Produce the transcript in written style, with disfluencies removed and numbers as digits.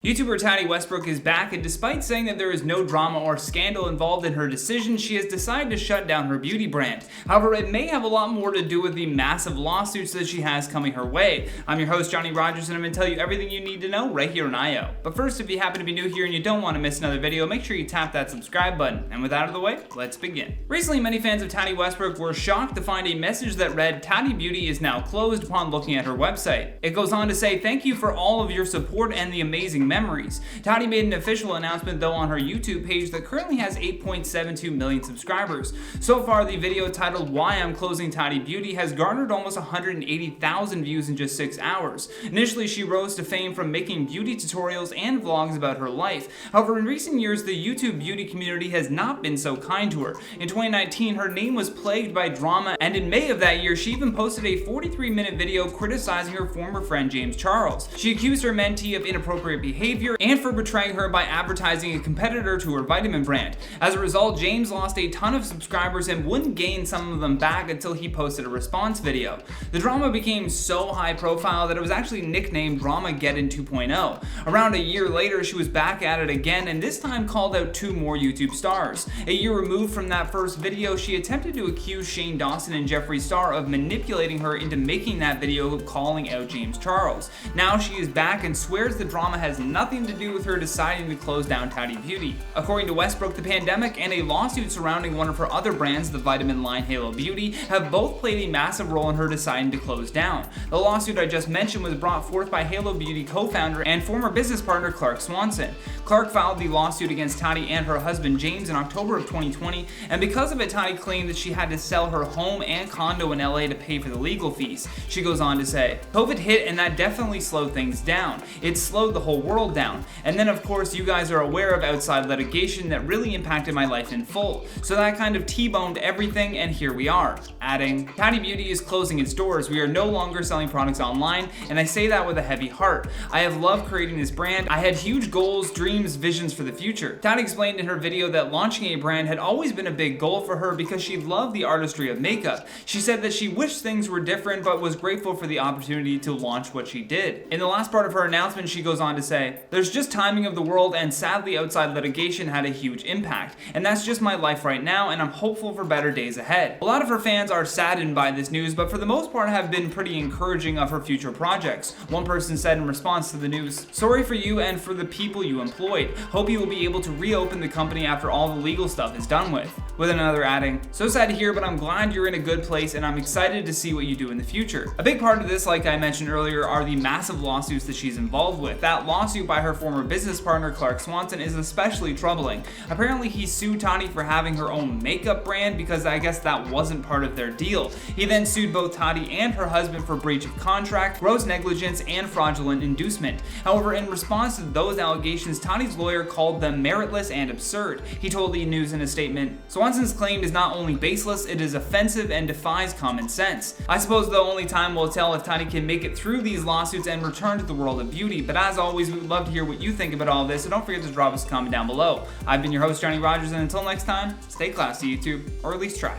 YouTuber Tati Westbrook is back, and despite saying that there is no drama or scandal involved in her decision, she has decided to shut down her beauty brand. However, it may have a lot more to do with the massive lawsuits that she has coming her way. I'm your host, Johnny Rogers, and I'm going to tell you everything you need to know right here in IO. But first, if you happen to be new here and you don't want to miss another video, make sure you tap that subscribe button. And with that out of the way, let's begin. Recently, many fans of Tati Westbrook were shocked to find a message that read, "Tati Beauty is now closed," upon looking at her website. It goes on to say, "Thank you for all of your support and the amazing memories." Tati made an official announcement though on her YouTube page that currently has 8.72 million subscribers. So far, the video titled "Why I'm Closing Tati Beauty" has garnered almost 180,000 views in just 6 hours. Initially, she rose to fame from making beauty tutorials and vlogs about her life. However, in recent years, the YouTube beauty community has not been so kind to her. In 2019, her name was plagued by drama, and in May of that year, she even posted a 43-minute video criticizing her former friend James Charles. She accused her mentee of inappropriate behavior and for betraying her by advertising a competitor to her vitamin brand. As a result, James lost a ton of subscribers and wouldn't gain some of them back until he posted a response video. The drama became so high profile that it was actually nicknamed Dramageddon 2.0. Around a year later, she was back at it again, and this time called out 2 more YouTube stars. A year removed from that first video, she attempted to accuse Shane Dawson and Jeffree Star of manipulating her into making that video calling out James Charles. Now she is back and swears the drama has nothing to do with her deciding to close down Tati Beauty. According to Westbrook, the pandemic and a lawsuit surrounding one of her other brands, the vitamin line Halo Beauty, have both played a massive role in her deciding to close down. The lawsuit I just mentioned was brought forth by Halo Beauty co-founder and former business partner Clark Swanson. Clark filed the lawsuit against Tati and her husband James in October of 2020, and because of it, Tati claimed that she had to sell her home and condo in LA to pay for the legal fees. She goes on to say, "COVID hit and that definitely slowed things down. It slowed the whole world down. And then of course you guys are aware of outside litigation that really impacted my life in full. So that kind of T-boned everything, and here we are." Adding, "Tati Beauty is closing its doors. We are no longer selling products online, and I say that with a heavy heart. I have loved creating this brand. I had huge goals, dreams, visions for the future." Tati explained in her video that launching a brand had always been a big goal for her because she loved the artistry of makeup. She said that she wished things were different but was grateful for the opportunity to launch what she did. In the last part of her announcement, she goes on to say, "There's just timing of the world, and sadly outside litigation had a huge impact. And that's just my life right now, and I'm hopeful for better days ahead." A lot of her fans are saddened by this news, but for the most part have been pretty encouraging of her future projects. One person said in response to the news, "Sorry for you and for the people you employed. Hope you will be able to reopen the company after all the legal stuff is done with." With another adding, "So sad to hear, but I'm glad you're in a good place, and I'm excited to see what you do in the future." A big part of this, like I mentioned earlier, are the massive lawsuits that she's involved with. That lawsuit by her former business partner Clark Swanson is especially troubling. Apparently he sued Tati for having her own makeup brand because I guess that wasn't part of their deal. He then sued both Tati and her husband for breach of contract, gross negligence, and fraudulent inducement. However, in response to those allegations, Tati's lawyer called them meritless and absurd. He told E! News in a statement, "Swanson's claim is not only baseless, it is offensive and defies common sense. I suppose the only time will tell if Tati can make it through these lawsuits and return to the world of beauty, but as always, we would love to hear what you think about all this, so don't forget to drop us a comment down below." I've been your host, Johnny Rogers, and until next time, stay classy, YouTube, or at least try.